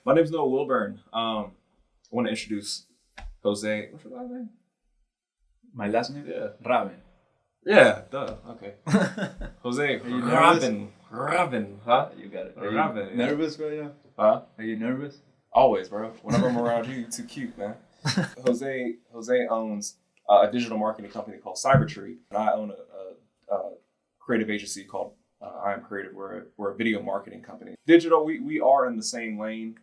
My name's Noah Wilburn. I want to introduce Jose. What's your last name? My last name? Yeah. Raven. Yeah, duh. Okay. Jose you Raven. Raven, huh? You got it. Are Are Raven, you nervous right now? Huh? Are you nervous? Always, bro. Whenever I'm around you, you're too cute, man. Jose owns a digital marketing company called Cybertree, and I own a creative agency called I Am Creative. We're a video marketing company. Digital, we are in the same lane,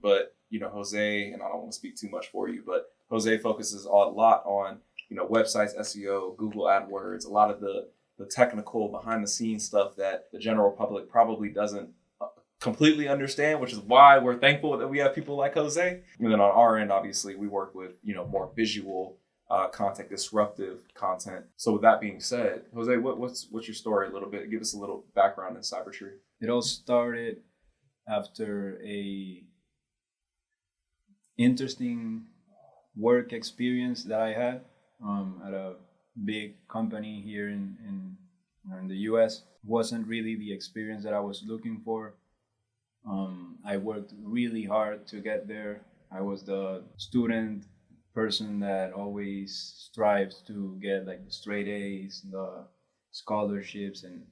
but you know, Jose, and I don't want to speak too much for you, but Jose focuses a lot on, you know, websites, SEO, Google AdWords, a lot of the technical behind the scenes stuff that the general public probably doesn't completely understand, which is why we're thankful that we have people like Jose. And then on our end, obviously, we work with, you know, more visual content, disruptive content. So with that being said, Jose, what's your story a little bit? Give us a little background in Cybertree. It all started after a interesting work experience that I had at a big company here in the US. Wasn't really the experience that I was looking for. I worked really hard to get there. I was the student person that always strives to get like the straight A's, the scholarships and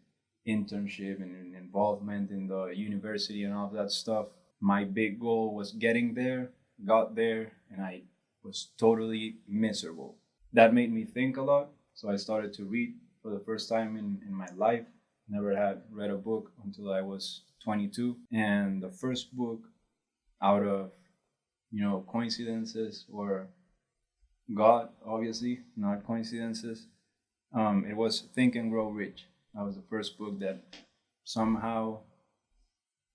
internship and involvement in the university and all that stuff. My big goal was getting there, got there, and I was totally miserable. That made me think a lot. So I started to read for the first time in my life. Never had read a book until I was 22. And the first book, out of, you know, coincidences or God, obviously, not coincidences, it was Think and Grow Rich. That was the first book that somehow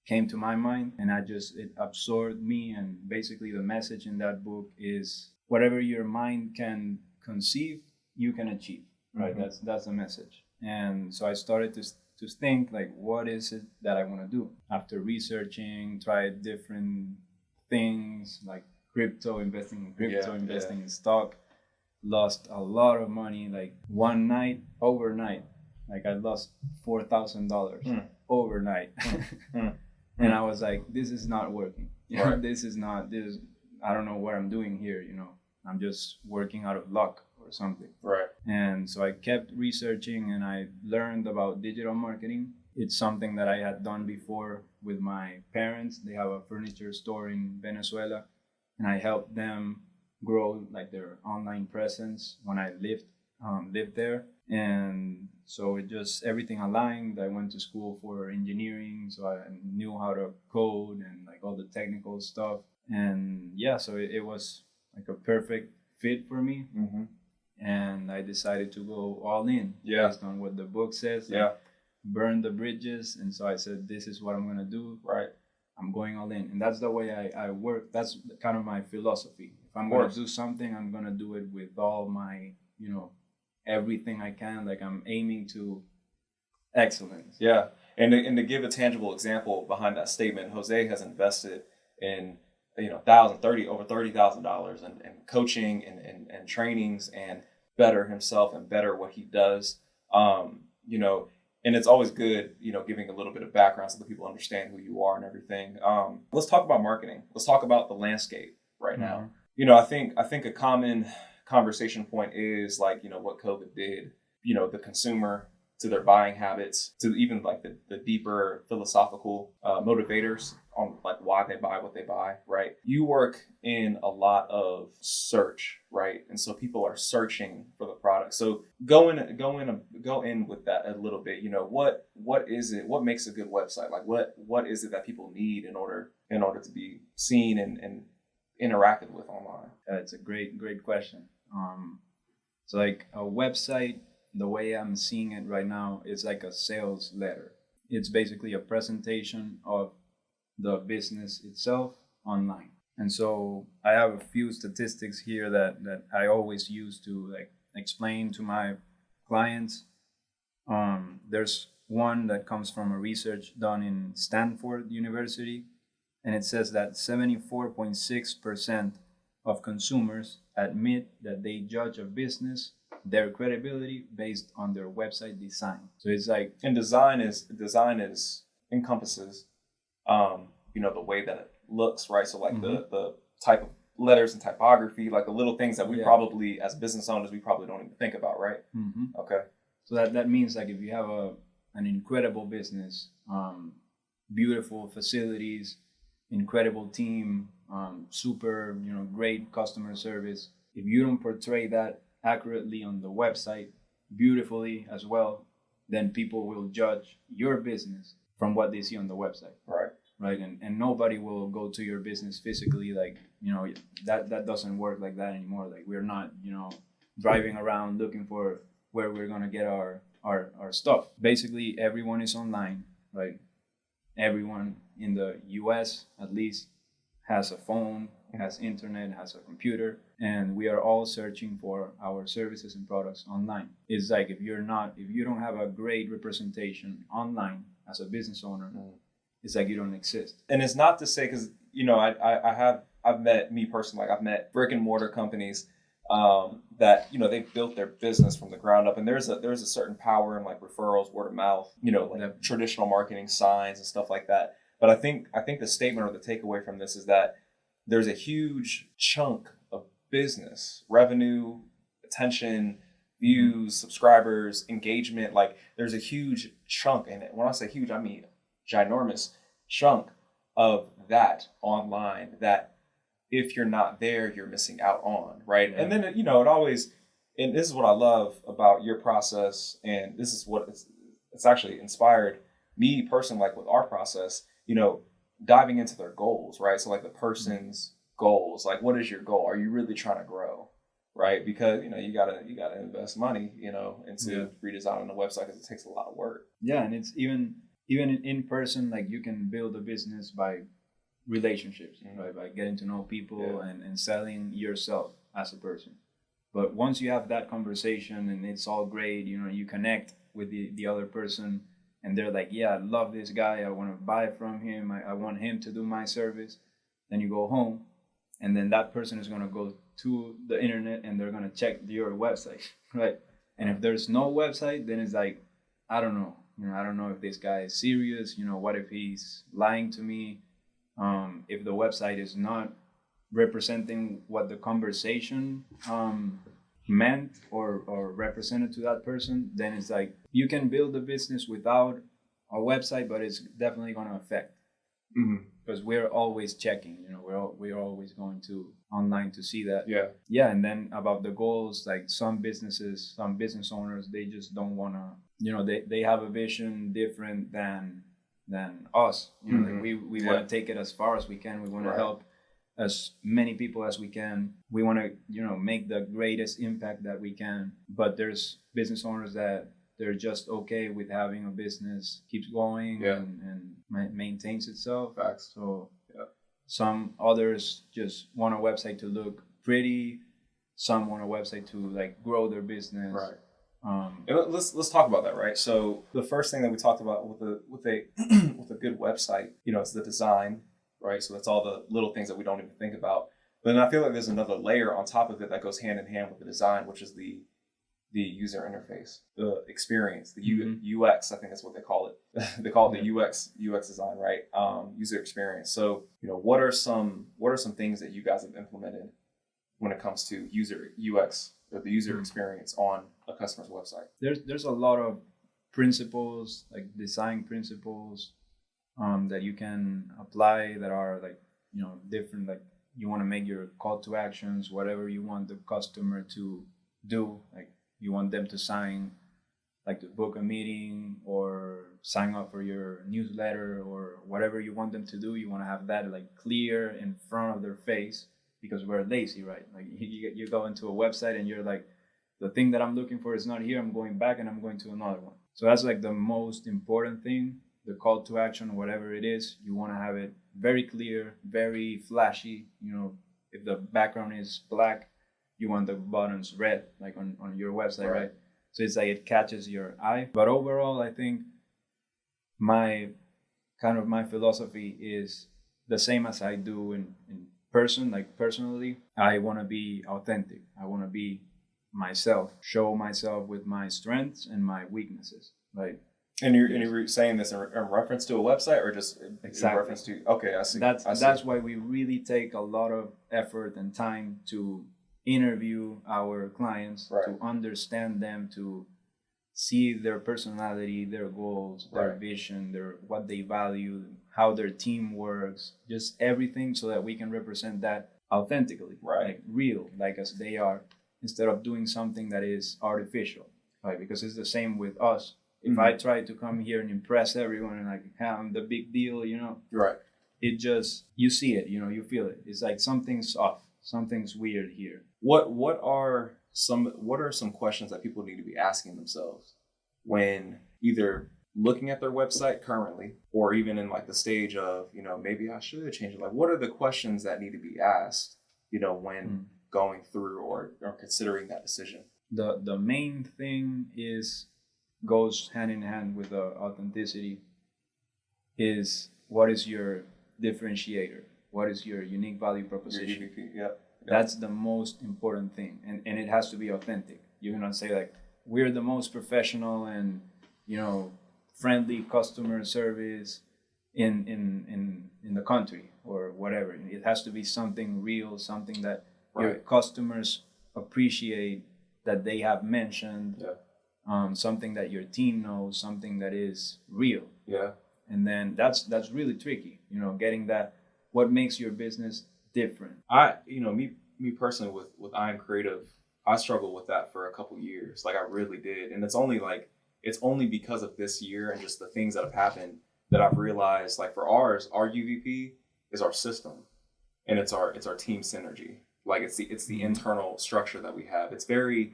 came to my mind, and it absorbed me. And basically the message in that book is whatever your mind can conceive, you can achieve, right? Mm-hmm. That's the message. And so I started to think, like, what is it that I want to do? After researching, tried different things like investing in stock, lost a lot of money, like overnight, like I lost $4,000 overnight. And I was like, this is not working. You know, I don't know what I'm doing here, you know. I'm just working out of luck or something. Right. And so I kept researching and I learned about digital marketing. It's something that I had done before with my parents. They have a furniture store in Venezuela, and I helped them grow like their online presence when I lived there. And so everything aligned. I went to school for engineering, so I knew how to code and like all the technical stuff. And yeah, so it was like a perfect fit for me. Mm-hmm. And I decided to go all in based on what the book says. Yeah. Burn the bridges. And so I said, this is what I'm going to do. Right. I'm going all in. And that's the way I work. That's kind of my philosophy. If I'm going to do something, I'm going to do it with all my, you know, everything I can. Like I'm aiming to excellence. Yeah. And to give a tangible example behind that statement, Jose has invested in, you know, over $30,000 in coaching and trainings and better himself and better what he does. You know, and it's always good, you know, giving a little bit of background so that people understand who you are and everything. Let's talk about marketing. Let's talk about the landscape right now. You know, I think a common conversation point is like, you know, what COVID did, you know, the consumer to their buying habits, to even like the deeper philosophical motivators on like why they buy what they buy, right? You work in a lot of search, right? And so people are searching for the product. So go in with that a little bit. You know, what is it? What makes a good website? Like what is it that people need in order to be seen and interacted with online? It's a great question. So like a website, the way I'm seeing it right now is like a sales letter. It's basically a presentation of the business itself online. And so I have a few statistics here that I always use to like explain to my clients. There's one that comes from a research done in Stanford University, and it says that 74.6% of consumers admit that they judge a business, their credibility, based on their website design. So it's like, and design encompasses, you know, the way that looks, right? So like the type of letters and typography, like the little things that we probably, as business owners, we probably don't even think about, right? Okay. So that means like if you have an incredible business, beautiful facilities, incredible team, super, great customer service. If you don't portray that accurately on the website, beautifully as well, then people will judge your business from what they see on the website. Right. And nobody will go to your business physically. Like, that doesn't work like that anymore. Like we're not, driving around looking for where we're going to get our stuff. Basically, everyone is online, right? Everyone in the US, at least, has a phone, has internet, has a computer, and we are all searching for our services and products online. It's like if you don't have a great representation online as a business owner, it's like you don't exist. And it's not to say, because I've met, me personally, like I've met brick and mortar companies that they've built their business from the ground up, and there's a certain power in like referrals, word of mouth, like traditional marketing, signs and stuff like that. But I think the statement or the takeaway from this is that there's a huge chunk of business, revenue, attention, views, subscribers, engagement. Like there's a huge chunk, and when I say huge, I mean ginormous chunk of that online that if you're not there, you're missing out on, right? And then, it always, and this is what I love about your process, and this is what it's actually inspired me personally, like with our process, diving into their goals, right? So like the person's goals, like what is your goal? Are you really trying to grow, right? Because, you gotta invest money, into redesigning the website because it takes a lot of work. Yeah, and it's even in person, like you can build a business by relationships, right? By getting to know people and selling yourself as a person. But once you have that conversation and it's all great, you connect with the other person and they're like, yeah, I love this guy. I want to buy from him. I want him to do my service. Then you go home and then that person is going to go to the internet and they're going to check your website, right? And if there's no website, then it's like, I don't know. I don't know if this guy is serious. What if he's lying to me? If the website is not representing what the conversation meant or represented to that person, then it's like you can build a business without a website, but it's definitely going to affect because we're always checking. We're always going to online to see that. And then about the goals, like some business owners, they just don't want to. They have a vision different than us. Like we want to take it as far as we can. We want to help as many people as we can. We want to, make the greatest impact that we can. But there's business owners that they're just okay with having a business keeps going and maintains itself. Facts. So some others just want a website to look pretty. Some want a website to like grow their business. Right. Let's talk about that, right? So the first thing that we talked about with a good website, it's the design, right? So that's all the little things that we don't even think about. But then I feel like there's another layer on top of it that goes hand in hand with the design, which is the user interface, the experience, the UX. I think that's what they call it. They call it the UX design, right? User experience. So what are some things that you guys have implemented when it comes to user UX? Or the user experience on a customer's website? There's a lot of principles, like design principles, that you can apply that are like, different. Like you want to make your call to actions, whatever you want the customer to do. Like you want them to sign, like to book a meeting or sign up for your newsletter or whatever you want them to do. You want to have that like clear in front of their face. Because we're lazy, right? Like you go into a website and you're like, the thing that I'm looking for is not here. I'm going back and I'm going to another one. So that's like the most important thing, the call to action, whatever it is. You want to have it very clear, very flashy. If the background is black, you want the buttons red, like on your website, right? So it's like it catches your eye. But overall, I think my philosophy is the same as I do in person, like personally. I want to be authentic. I want to be myself, show myself with my strengths and my weaknesses, right? And you're saying this in reference to a website or just in reference to, okay, I see. That's why we really take a lot of effort and time to interview our clients, to understand them, to see their personality, their goals, their vision, what they value, how their team works, just everything, so that we can represent that authentically, like real, like as they are, instead of doing something that is artificial, right? Because it's the same with us. If I try to come here and impress everyone and like, I'm the big deal, it just, you see it, you feel it. It's like something's off, something's weird here. What are some questions that people need to be asking themselves when either looking at their website currently, or even in like the stage of, maybe I should change it? Like, what are the questions that need to be asked, when going through or considering that decision? The main thing goes hand in hand with the authenticity is, what is your differentiator? What is your unique value proposition? Your UVP, That's the most important thing. And it has to be authentic. You cannot say like, we're the most professional and, friendly customer service in the country or whatever. It has to be something real, something that your customers appreciate, that they have mentioned, something that your team knows, something that is real. And then that's really tricky, getting that, what makes your business different. Me personally with I Am Creative, I struggled with that for a couple years. Like, I really did. And it's only because of this year and just the things that have happened that I've realized, like, for our UVP is our system, and it's our team synergy. Like, it's the internal structure that we have. It's very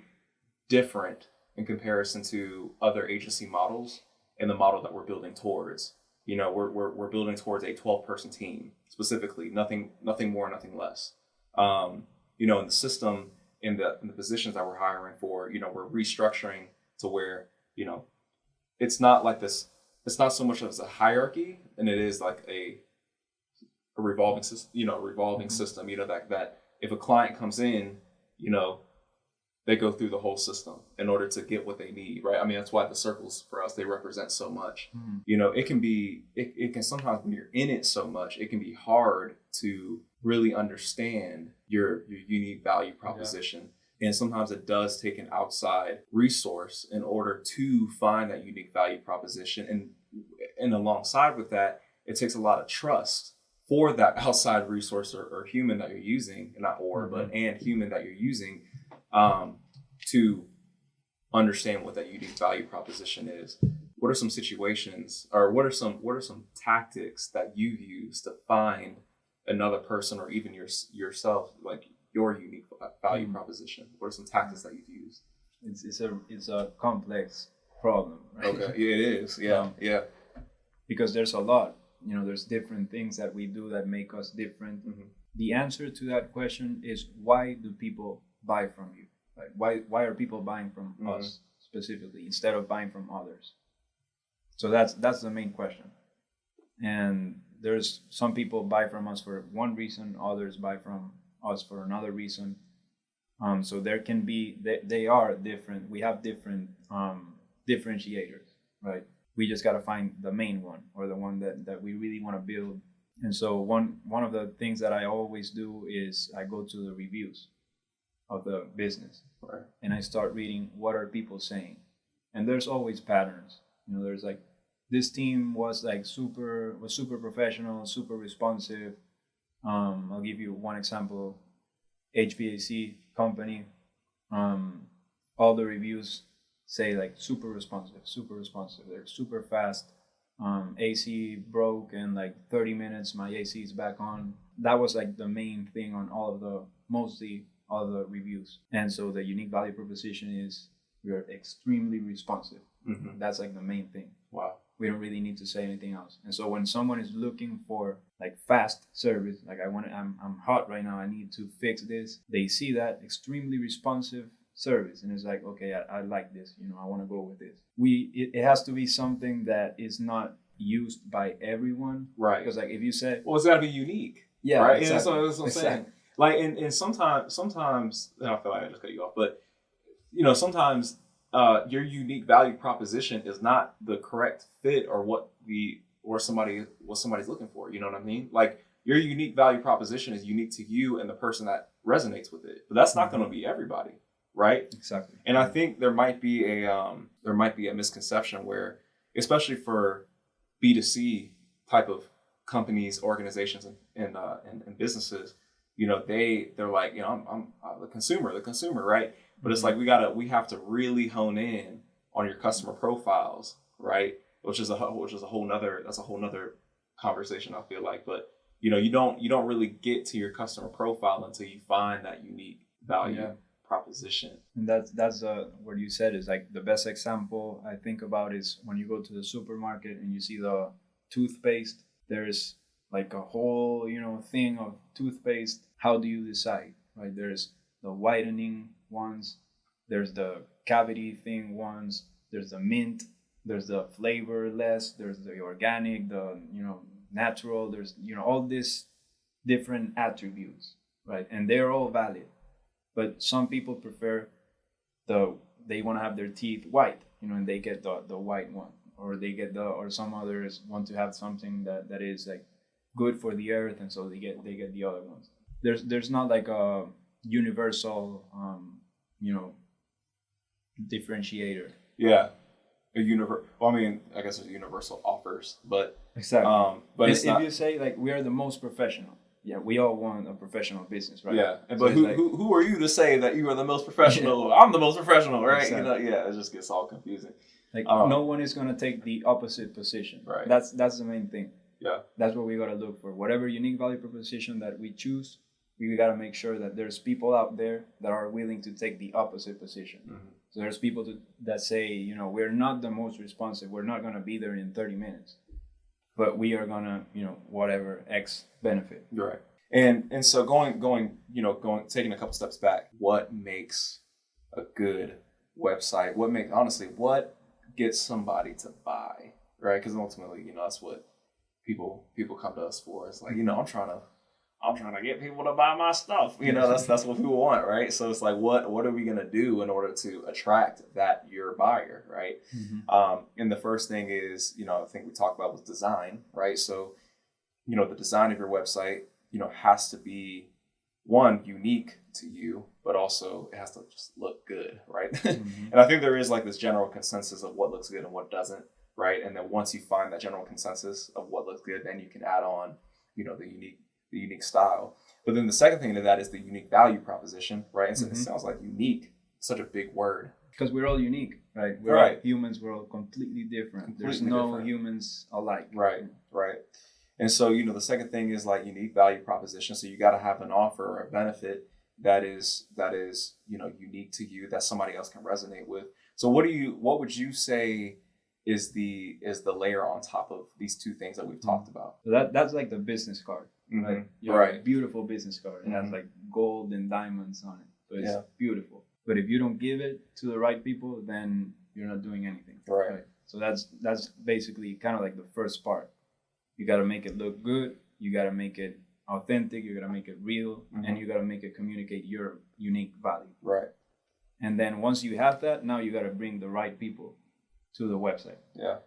different in comparison to other agency models and the model that we're building towards. We're building towards a 12-person team specifically, nothing more, nothing less. In the system, in the positions that we're hiring for, we're restructuring to where, it's not like this. It's not so much as a hierarchy, and it is like a revolving system. That if a client comes in, they go through the whole system in order to get what they need, right? I mean, that's why the circles for us, they represent so much. It can sometimes, when you're in it so much, it can be hard to really understand your unique value proposition. And sometimes it does take an outside resource in order to find that unique value proposition. And alongside with that, it takes a lot of trust for that outside resource or human that you're using, and human that you're using, to understand what that unique value proposition is. What are some situations, or what are some tactics that you use to find another person, or even yourself, like your unique value proposition? What are some tactics that you've used? It's a complex problem, right? Okay, it is. Yeah. Because there's a lot. There's different things that we do that make us different. The answer to that question is, why do people buy from you? Right? Why are people buying from us specifically instead of buying from others? So that's the main question. And there's some people buy from us for one reason, others buy from us for another reason. So there can be, they are different. We have different differentiators, right? We just got to find the main one, or the one that we really want to build. And so one of the things that I always do is I go to the reviews of the business, and I start reading, what are people saying? And there's always patterns. There's like, this team was super professional, super responsive. I'll give you one example. HVAC company, all the reviews say like super responsive. They're super fast. AC broke in like 30 minutes. My AC is back on. That was like the main thing on mostly all the reviews. And so the unique value proposition is, we are extremely responsive. That's like the main thing. Wow. We don't really need to say anything else. And so when someone is looking for like fast service, like I'm hot right now, I need to fix this, they see that extremely responsive service, and it's like, okay, I like this, I want to go with this. It has to be something that is not used by everyone, right? Because like, if you say, well, it's got to be unique, right? Exactly. And that's what I'm saying. Like, and sometimes, and I feel like I just cut you off, but sometimes your unique value proposition is not the correct fit or what somebody's looking for. You know what I mean? Like your unique value proposition is unique to you and the person that resonates with it. But that's not going to be everybody, right? Exactly. And I think there might be a misconception where, especially for B2C type of companies, organizations, and businesses, you know, they're like, you know, I'm the consumer, right? But it's like we have to really hone in on your customer profiles, right? Which is a whole nother conversation, I feel like. But you know, you don't really get to your customer profile until you find that unique value proposition. And that's what you said is like the best example I think about is when you go to the supermarket and you see the toothpaste. There's like a whole, you know, thing of toothpaste. How do you decide, right? There's the whitening ones, there's the cavity thing ones, there's the mint, there's the flavorless, there's the organic, the, you know, natural, there's, you know, all these different attributes, right? And they're all valid. But some people prefer they want to have their teeth white, you know, and they get the white one, or they get or some others want to have something that is like good for the earth, and so they get the other ones. There's not like a universal you know, differentiator. Yeah, well, I mean, I guess there's universal offers, but exactly. But if you say like we are the most professional, yeah, we all want a professional business, right? Yeah, so but who are you to say that you are the most professional? I'm the most professional, right? Exactly. You know, yeah, it just gets all confusing. Like no one is gonna take the opposite position. Right. That's the main thing. Yeah. That's what we gotta look for. Whatever unique value proposition that we choose, we gotta make sure that there's people out there that are willing to take the opposite position. Mm-hmm. So there's people that say, you know, we're not the most responsive. We're not gonna be there in 30 minutes, but we are gonna, you know, whatever X benefit. Right. And so taking a couple steps back, what makes a good website? What gets somebody to buy, right? Because ultimately, you know, that's what people come to us for. It's like, you know, I'm trying to get people to buy my stuff. You know, that's what people want, right? So it's like, what are we gonna do in order to attract your buyer, right? Mm-hmm. And the first thing is, you know, I think we talked about was design, right? So, you know, the design of your website, you know, has to be one, unique to you, but also it has to just look good, right? Mm-hmm. And I think there is like this general consensus of what looks good and what doesn't, right? And then once you find that general consensus of what looks good, then you can add on, you know, the unique style. But then the second thing to that is the unique value proposition, right? And so it sounds like unique, such a big word. Because we're all unique, right? We're all humans, we're all completely different. There's no humans alike. Right. And so, you know, the second thing is like unique value proposition. So you got to have an offer or a benefit that is, you know, unique to you that somebody else can resonate with. So what would you say is the layer on top of these two things that we've talked about? So that's like the business card, right? Right. Beautiful business card. It has like gold and diamonds on it. So it's beautiful. But if you don't give it to the right people, then you're not doing anything. Right. So that's basically kind of like the first part. You got to make it look good. You got to make it authentic. You got to make it real. And you got to make it communicate your unique value. Right. And then once you have that, now you got to bring the right people to the website. Yeah.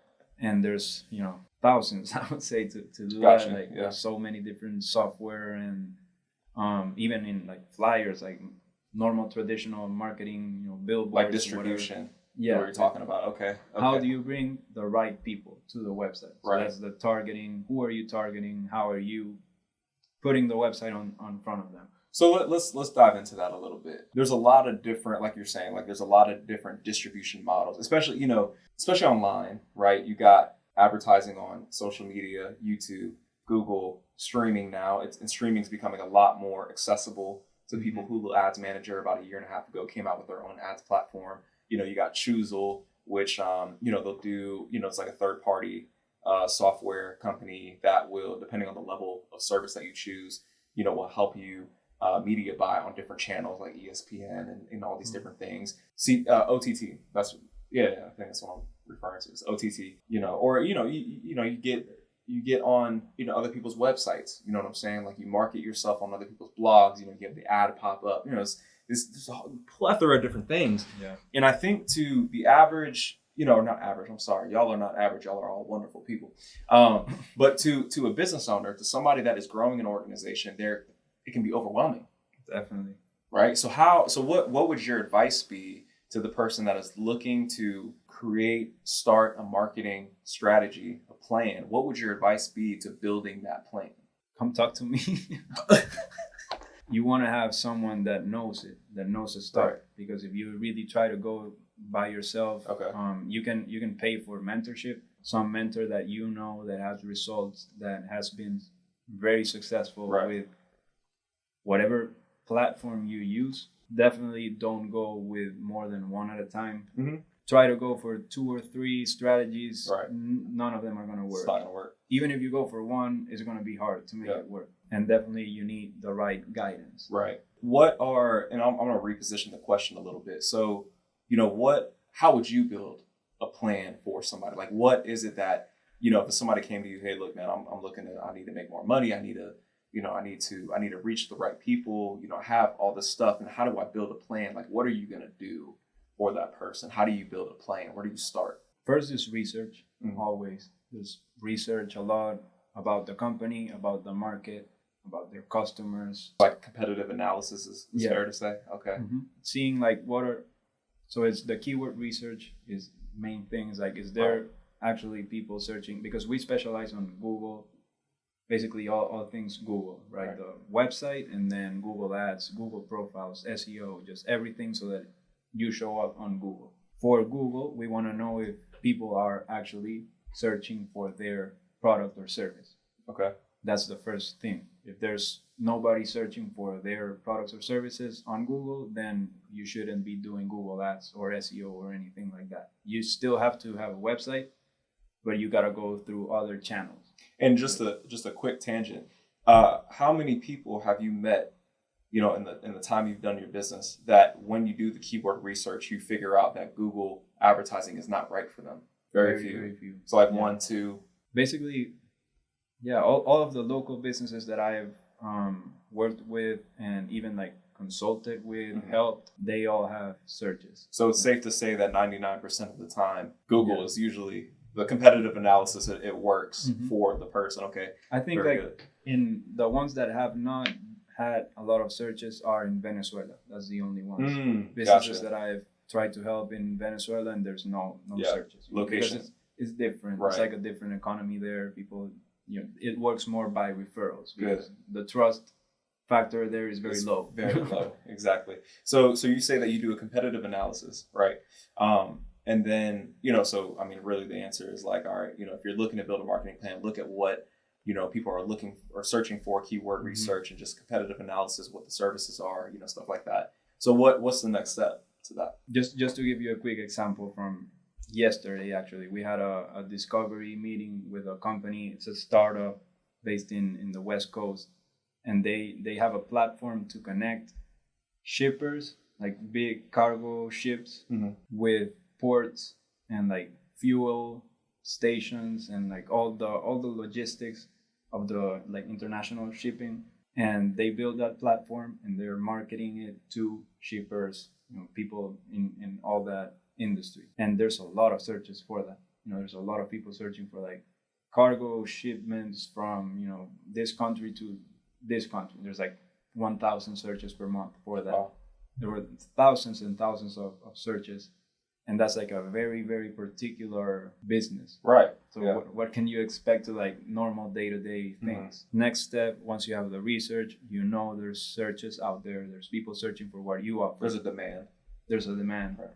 And there's, you know, thousands, I would say, to do that. Like there's so many different software and even in like flyers, like normal traditional marketing, you know, billboards. Like distribution. Yeah, what you're talking about. Okay. How do you bring the right people to the website? So right. That's the targeting. Who are you targeting? How are you putting the website on front of them? So let's dive into that a little bit. There's a lot of different, like you're saying, like there's a lot of different distribution models, especially online, right? You got advertising on social media, YouTube, Google, streaming now. And streaming is becoming a lot more accessible to people. Hulu Ads Manager about a year and a half ago came out with their own ads platform. You know, you got Choozle, which, you know, they'll do, you know, it's like a third party software company that will, depending on the level of service that you choose, you know, will help you media buy on different channels like ESPN and all these different things. See, OTT, I think that's what I'm referring to. It's OTT, you know, or, you know, you get on, you know, other people's websites, you know what I'm saying? Like you market yourself on other people's blogs, you know, you have the ad pop up, you know, there's a plethora of different things. Yeah. And I think to the average, not average, I'm sorry, y'all are not average, y'all are all wonderful people. But to a business owner, to somebody that is growing an organization, it can be overwhelming. Definitely. Right. So what would your advice be to the person that is looking to start a marketing strategy, a plan? What would your advice be to building that plan? Come talk to me. You want to have someone that knows the stuff. Right. Because if you really try to go by yourself, okay. You can pay for mentorship. Some mentor that that has results, that has been very successful right. with whatever platform you use. Definitely don't go with more than one at a time. Mm-hmm. Try to go for 2 or 3 strategies. Right. None of them are going to work. It's not going to work. Even if you go for one, it's going to be hard to make it work. And definitely you need the right guidance. Right. And I'm going to reposition the question a little bit. So, how would you build a plan for somebody? Like, what is it that, if somebody came to you, hey, look, man, I need to make more money. I need to reach the right people, have all this stuff. And how do I build a plan? Like, what are you going to do for that person? How do you build a plan? Where do you start? First is research. Always. Just research a lot about the company, about the market, about their customers. Like competitive analysis is fair to say. Okay. Mm-hmm. Seeing like so it's the keyword research is main things. Like, is there actually people searching? Because we specialize on Google, basically all things Google, right? The website, and then Google Ads, Google profiles, SEO, just everything so that you show up on Google. For Google, we want to know if people are actually searching for their product or service. Okay. That's the first thing. If there's nobody searching for their products or services on Google, then you shouldn't be doing Google Ads or SEO or anything like that. You still have to have a website, but you got to go through other channels. And just a quick tangent. How many people have you met, in the time you've done your business, that when you do the keyword research, you figure out that Google advertising is not right for them? Very few. So like 1, 2. Basically, all of the local businesses that I have worked with and even like consulted with, helped, they all have searches. So it's safe to say that 99% of the time, Google is usually the competitive analysis. It works for the person. Okay. I think in the ones that have not had a lot of searches are in Venezuela. That's the only ones. Businesses that I've tried to help in Venezuela, and there's no searches. Location. It's different. Right. It's like a different economy there. People, it works more by referrals. Because the trust factor there is very low. Very low. Exactly. So you say that you do a competitive analysis, right? And then, really the answer is like, all right, if you're looking to build a marketing plan, look at what, people are looking or searching for, keyword research, and just competitive analysis, what the services are, stuff like that. So what's the next step to that? Just to give you a quick example from yesterday, actually, we had a discovery meeting with a company. It's a startup based in the West Coast, and they have a platform to connect shippers, like big cargo ships, with ports and like fuel stations and like all the logistics of the like international shipping. And they build that platform and they're marketing it to shippers, people in all that industry. And there's a lot of searches for that. There's a lot of people searching for like cargo shipments from, this country to this country. There's like 1,000 searches per month for that. Wow. There were thousands and thousands of searches. And that's like a very, very particular business. Right. So what can you expect to like normal day-to-day things? Next step, once you have the research, there's searches out there. There's people searching for what you offer. There's a demand. Right.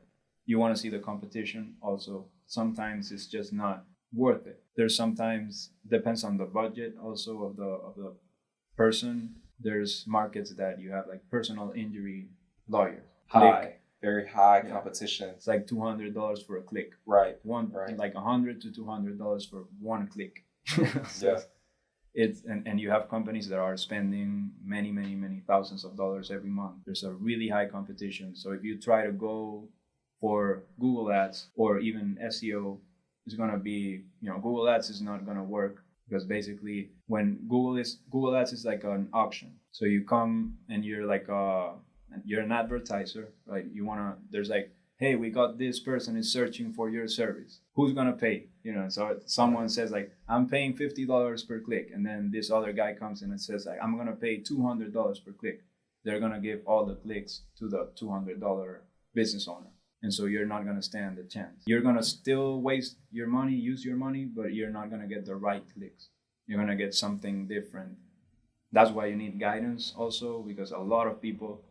You want to see the competition also. Sometimes it's just not worth it. There's sometimes, depends on the budget also of the person. There's markets that you have like personal injury lawyers. Very high competition. It's like $200 for a click. Right. Like $100 to $200 for one click. Yeah. And you have companies that are spending many thousands of dollars every month. There's a really high competition. So if you try to go for Google Ads or even SEO, it's gonna be, Google Ads is not gonna work, because basically when Google Ads is like an auction. So you come and you're like you're an advertiser, right? There's like, hey, we got this person is searching for your service. Who's gonna pay? So someone says like, I'm paying $50 per click, and then this other guy comes in and says like, I'm gonna pay $200 per click. They're gonna give all the clicks to the $200 business owner. And so you're not gonna stand a chance. You're gonna still waste your money, use your money, but you're not gonna get the right clicks. You're gonna get something different. That's why you need guidance also, because a lot of people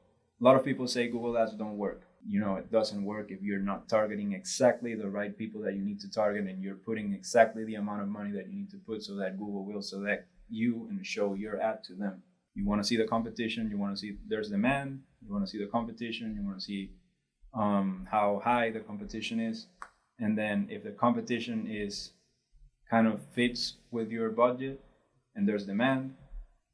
say Google Ads don't work. It doesn't work if you're not targeting exactly the right people that you need to target, and you're putting exactly the amount of money that you need to put so that Google will select you and show your ad to them. You want to see the competition. You want to see there's demand. You want to see the competition. You want to see how high the competition is. And then if the competition is kind of fits with your budget and there's demand,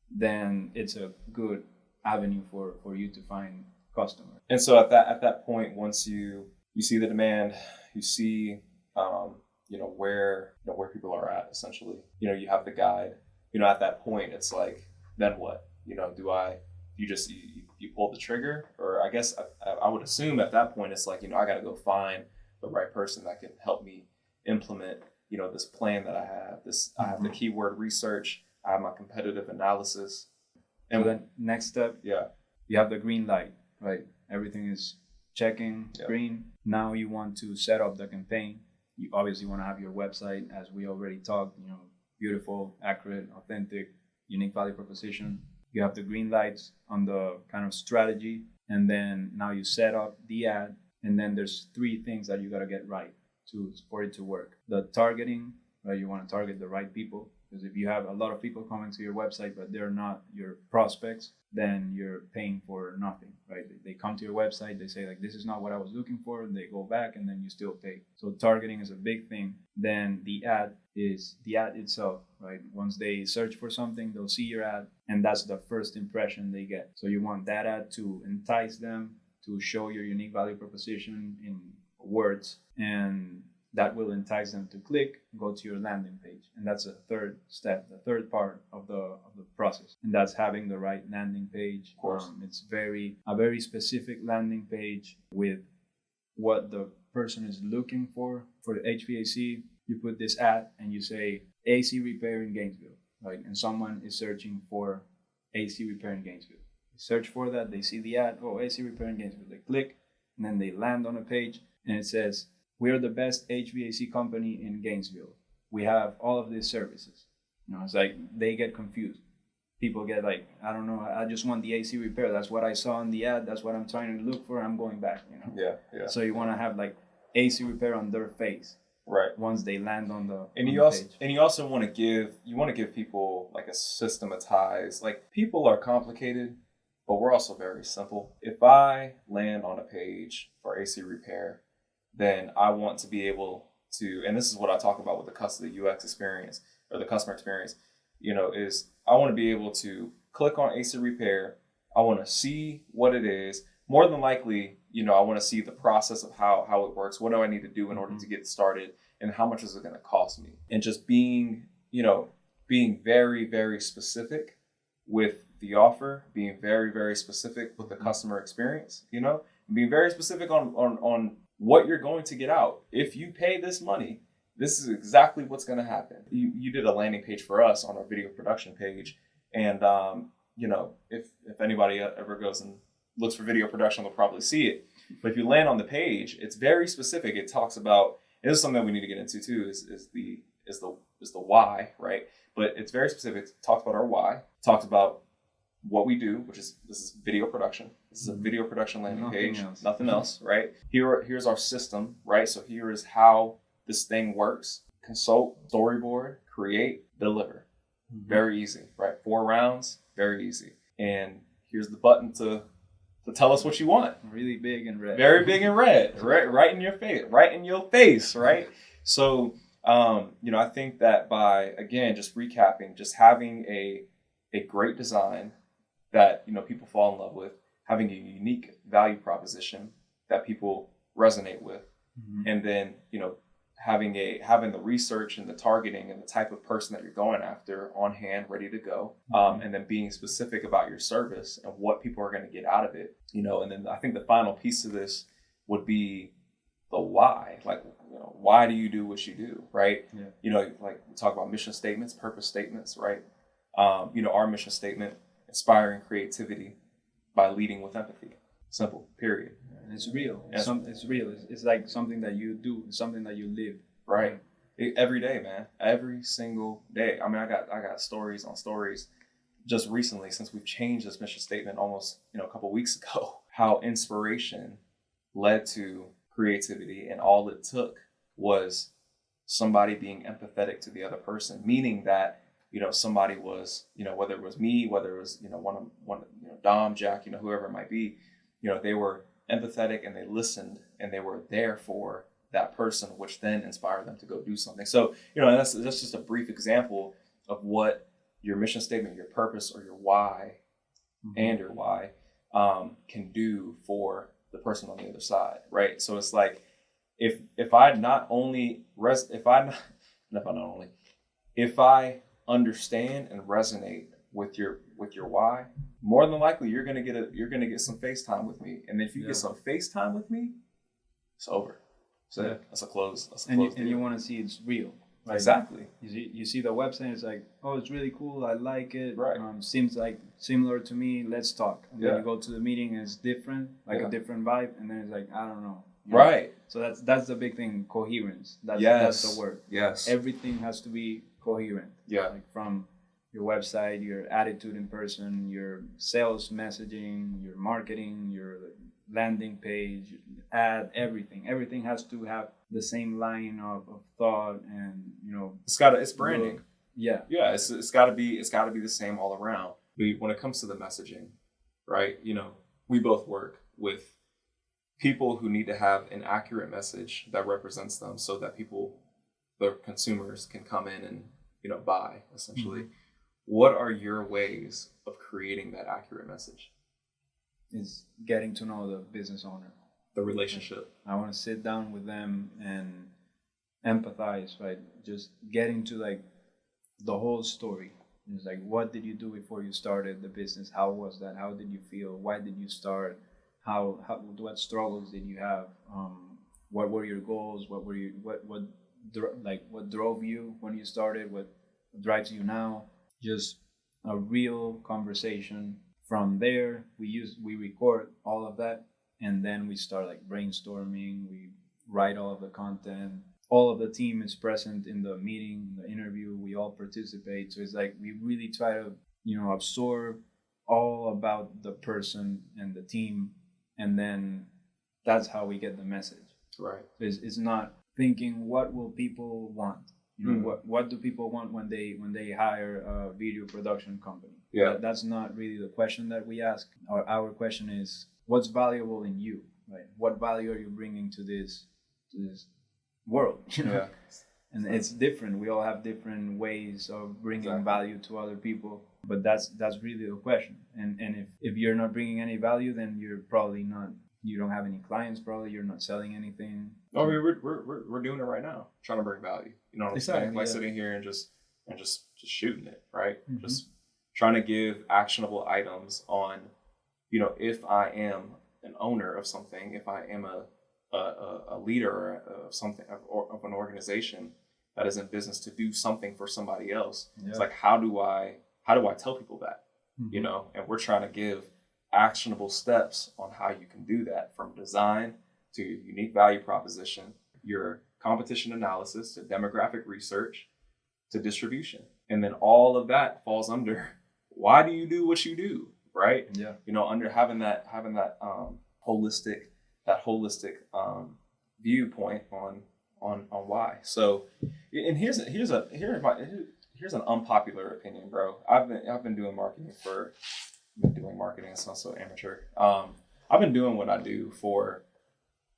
then it's a good avenue for you to find customers. And so at that point, once you see the demand, you see where people are at, essentially, you have the guide. At that point, it's like, then what? You pull the trigger? Or I guess I would assume at that point it's like, I got to go find the right person that can help me implement this plan that I have. I have the keyword research, I have my competitive analysis. And so then next step, you have the green light, right? Everything is checking green. Now you want to set up the campaign. You obviously want to have your website, as we already talked, beautiful, accurate, authentic, unique value proposition. You have the green lights on the kind of strategy, and then now you set up the ad, and then there's 3 things that you got to get right for it to work. The targeting, right? You want to target the right people, because if you have a lot of people coming to your website but they're not your prospects, then you're paying for nothing, right? They come to your website, they say like, this is not what I was looking for, and they go back, and then you still pay. So targeting is a big thing. Then the ad is the ad itself, right? Once they search for something, they'll see your ad, and that's the first impression they get. So you want that ad to entice them, to show your unique value proposition in words, and that will entice them to click, go to your landing page. And that's the third step, the third part of the process. And that's having the right landing page. Of course. It's a very specific landing page with what the person is looking for. For the HVAC, you put this ad and you say AC repair in Gainesville, right? And someone is searching for AC repair in Gainesville. They search for that, they see the ad, AC repair in Gainesville. They click, and then they land on a page, and it says, we're the best HVAC company in Gainesville. We have all of these services. It's like they get confused. People get like, I don't know, I just want the AC repair. That's what I saw in the ad. That's what I'm trying to look for. I'm going back. Yeah. So you want to have like AC repair on their face, right? Once they land on the page. And you also want to give people like a systematized. Like, people are complicated, but we're also very simple. If I land on a page for AC repair, then I want to be able to, and this is what I talk about with the UX experience or the customer experience, is I want to be able to click on AC repair. I want to see what it is. More than likely, I want to see the process of how it works. What do I need to do in order to get started, and how much is it going to cost me? And just being very, very specific with the offer, being very, very specific with the customer experience, being very specific on what you're going to get out. If you pay this money, this is exactly what's going to happen. You did a landing page for us on our video production page. And, if anybody ever goes and looks for video production, they'll probably see it. But if you land on the page, it's very specific. It talks about, and this is something that we need to get into too, is the why, right? But it's very specific. It talks about our why, talks about what we do, this is video production. This is a video production landing page, nothing else, right? Here's our system, right? So here is how this thing works. Consult, storyboard, create, deliver. Very easy, right? 4 rounds, very easy. And here's the button to tell us what you want. Really big and red. Very big and red, right in your face, right? So, I think that by, again, just recapping, just having a great design that, people fall in love with, having a unique value proposition that people resonate with, and then, having the research and the targeting and the type of person that you're going after on hand, ready to go, and then being specific about your service and what people are going to get out of it, and then I think the final piece of this would be the why. Like, why do you do what you do, right? Like we talk about mission statements, purpose statements, right? Our mission statement: inspiring creativity by leading with empathy. Simple, period. And it's real. It's real. It's like something that you do. It's something that you live. Right. Every day, man. Every single day. I mean, I got stories on stories just recently, since we've changed this mission statement almost, a couple weeks ago, how inspiration led to creativity, and all it took was somebody being empathetic to the other person, meaning that, somebody was, whether it was me, whether it was, one, Dom, Jack, whoever it might be, they were empathetic and they listened and they were there for that person, which then inspired them to go do something. So, that's just a brief example of what your mission statement, your purpose, or your why, and your why can do for the person on the other side, right? So it's like, if I understand and resonate with your why, more than likely you're gonna get some FaceTime with me, and if you get some FaceTime with me, it's over. So that's a close. And you want to see it's real. Right? Exactly. You see the website. It's like, oh, it's really cool. I like it. Right. Seems like similar to me. Let's talk. And then you go to the meeting and it's different, like a different vibe. And then it's like, I don't know. Right. So that's the big thing. Coherence. That's the word. Yes. Everything has to be coherent. Yeah. Like from your website, your attitude in person, your sales messaging, your marketing, your landing page, ad, everything has to have the same line of thought, and it's branding. It's got to be the same all around. When it comes to the messaging, right, we both work with people who need to have an accurate message that represents them, so that the consumers can come in and buy, essentially. What are your ways of creating that accurate message? Is getting to know the business owner, the relationship. I want to sit down with them and empathize, right? Just getting to like the whole story. It's like, what did you do before you started the business? How was that? How did you feel? Why did you start? What struggles did you have? What were your goals? What drove you when you started? What drives you now? Just a real conversation. From there, we record all of that, and then we start like brainstorming. We write all of the content. All of the team is present in the meeting, the interview. We all participate. So it's like we really try to, absorb all about the person and the team, and then that's how we get the message. Right. It's not thinking what will people want. What do people want when they hire a video production company? Yeah. That's not really the question that we ask. Our question is, what's valuable in you, right? What value are you bringing to this world? Yeah. And it's different. We all have different ways of bringing value to other people, but that's really the question. And if you're not bringing any value, then you're probably not. You don't have any clients. Probably you're not selling anything. I mean, we're doing it right now, trying to bring value. You know what I'm saying? Like sitting here and just shooting it, right? Just trying to give actionable items on, if I am an owner of something, if I am a leader of something, of an organization that is in business to do something for somebody else. Yeah. It's like, how do I tell people that? And we're trying to give actionable steps on how you can do that, from design to your unique value proposition, your competition analysis, to demographic research, to distribution. And then all of that falls under, why do you do what you do, right? Yeah. Under having that holistic viewpoint on why. So, and here's an unpopular opinion, bro. I've been doing marketing it sounds so amateur. I've been doing what I do for,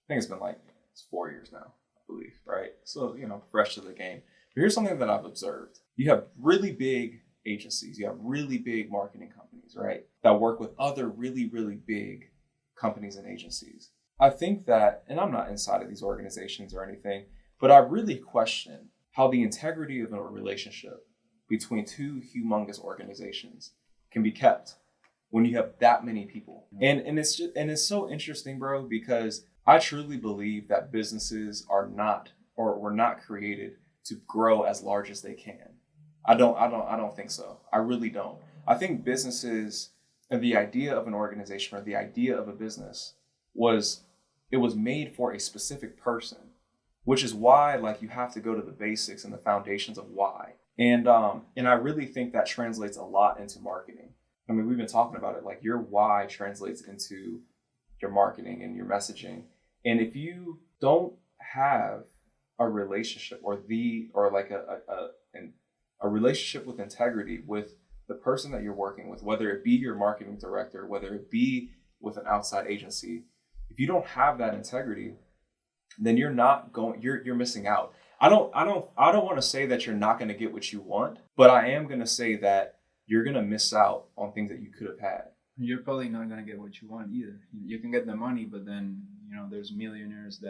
I think it's 4 years now, I believe, right? So, fresh to the game. But here's something that I've observed. You have really big agencies, you have really big marketing companies, right? That work with other really, really big companies and agencies. I think that, and I'm not inside of these organizations or anything, But I really question how the integrity of a relationship between two humongous organizations can be kept when you have that many people. And it's so interesting, bro, because I truly believe that businesses are not, or were not created to grow as large as they can. I don't think so. I really don't. I think businesses and the idea of an organization or the idea of a business was made for a specific person, which is why like you have to go to the basics and the foundations of why. And I really think that translates a lot into marketing. I mean, we've been talking about it, like your why translates into your marketing and your messaging. And if you don't have a relationship or like a relationship with integrity with the person that you're working with, whether it be your marketing director, whether it be with an outside agency, if you don't have that integrity, then you're missing out. I don't want to say that you're not going to get what you want, but I am going to say that you're going to miss out on things that you could have had. You're probably not going to get what you want either. You can get the money, but then, there's billionaires,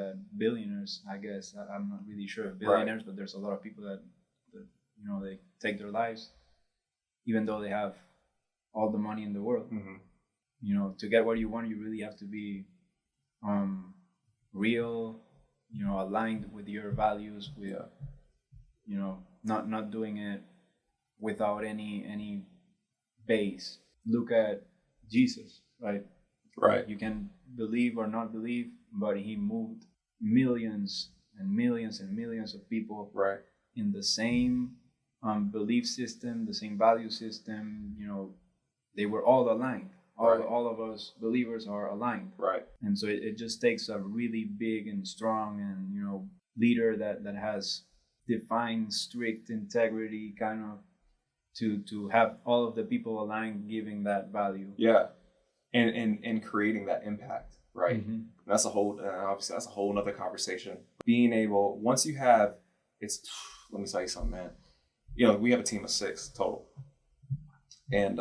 I guess. I'm not really sure of billionaires, but there's a lot of people that they take their lives, even though they have all the money in the world. Mm-hmm. To get what you want, you really have to be real, aligned with your values, with, not doing it without any base. Look at Jesus, right? Right. You can believe or not believe, but he moved millions and millions and millions of people right in the same belief system, the same value system. They were all aligned. All of us believers are aligned. Right. And so it just takes a really big and strong and leader that has defined strict integrity kind of to have all of the people aligned, giving that value. Yeah. And creating that impact, right? Mm-hmm. That's obviously that's a whole nother conversation. Being able, once you have, let me tell you something, man. We have a team of 6 total. And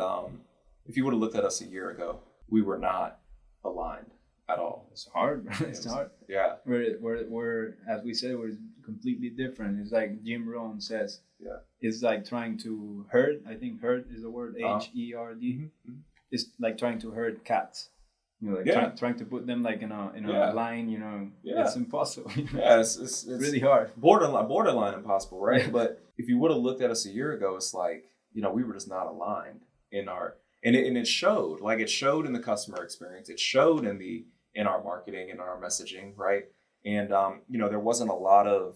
if you would have looked at us a year ago, we were not aligned at all. It's hard. It's hard. Yeah. We're as we said, we're completely different. It's like Jim Rohn says. Yeah. It's like trying to herd. I think herd is the word, HERD. Mm-hmm. It's like trying to herd cats. Trying to put them like in a line. It's impossible. Yeah, it's really hard. Borderline impossible, right? Yeah. But if you would have looked at us a year ago, it's like we were just not aligned in our. And it showed, like it showed in the customer experience. It showed in our marketing and our messaging, right? And there wasn't a lot of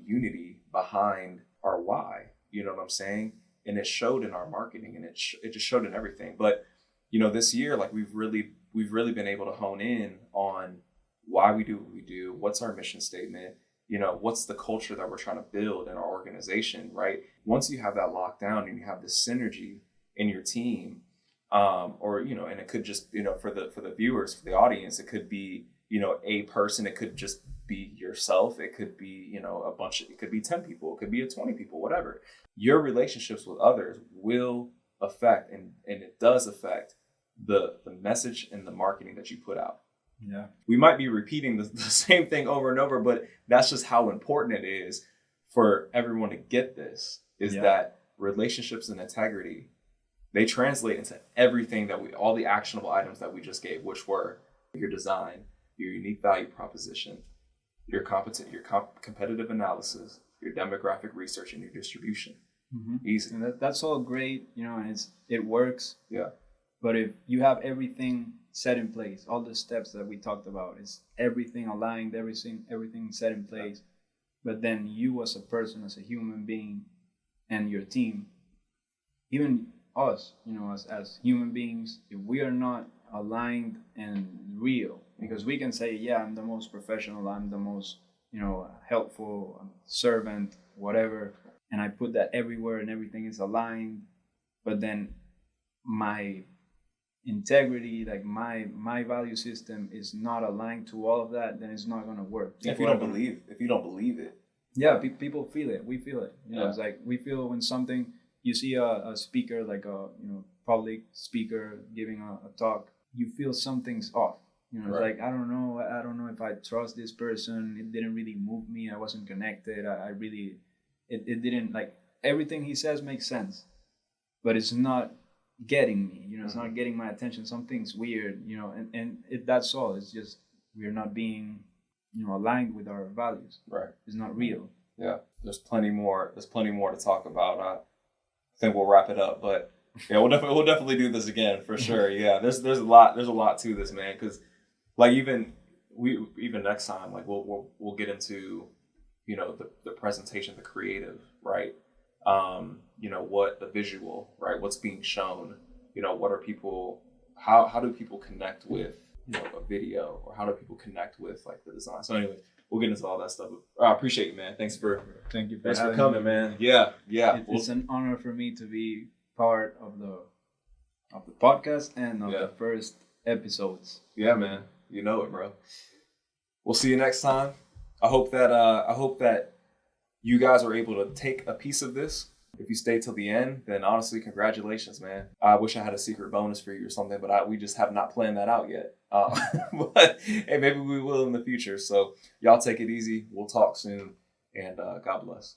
unity behind our why. You know what I'm saying? And it showed in our marketing, and it just showed in everything. But this year, like we've really been able to hone in on why we do what we do. What's our mission statement? What's the culture that we're trying to build in our organization, right? Once you have that locked down and you have this synergy in your team, and it could just, for the viewers, for the audience, it could be, a person, it could just be yourself. It could be, it could be 10 people, it could be 20 people, whatever. Your relationships with others will affect, and it does affect the message and the marketing that you put out. Yeah. We might be repeating the same thing over and over, but that's just how important it is for everyone to get this, is that relationships and integrity, they translate into everything all the actionable items that we just gave, which were your design, your unique value proposition, your competitive analysis, your demographic research, and your distribution. Mm-hmm. Easy. And that's all great, and it works. Yeah. But if you have everything set in place, all the steps that we talked about, is everything aligned, everything set in place. Yeah. But then you as a person, as a human being, and your team, even us, as human beings, if we are not aligned and real, because we can say, yeah, I'm the most professional, I'm the most, helpful servant, whatever, and I put that everywhere and everything is aligned, but then my integrity, like my value system is not aligned to all of that, then it's not going to work. If you don't believe it. Yeah, people feel it. We feel it. It's like we feel when something, you see a speaker, like a public speaker giving a talk, you feel something's off. You know, it's like, I don't know if I trust this person. It didn't really move me. I wasn't connected. I really, it didn't, like, everything he says makes sense, but it's not getting me, you know, it's not getting my attention. Something's weird, you know, that's all. It's just, we're not being, you know, aligned with our values. Right. It's not real. Yeah. There's plenty more to talk about. I think we'll wrap it up, but yeah, we'll definitely do this again for sure. Yeah. There's a lot to this, man. Cause like even next time, like we'll get into, you know, the presentation, the creative, right? You know, what the visual, right? What's being shown, you know, what are people, how do people connect with, you know, a video, or how do people connect with like the design? So anyway, we'll get into all that stuff. I appreciate you, man. Thanks for coming, man. Yeah. It's an honor for me to be part of the podcast and of the first episodes. Yeah, man. You know it, bro. We'll see you next time. I hope that you guys are able to take a piece of this. If you stay till the end, then honestly, congratulations, man. I wish I had a secret bonus for you or something, but we just have not planned that out yet. But hey, maybe we will in the future. So y'all take it easy. We'll talk soon, and God bless.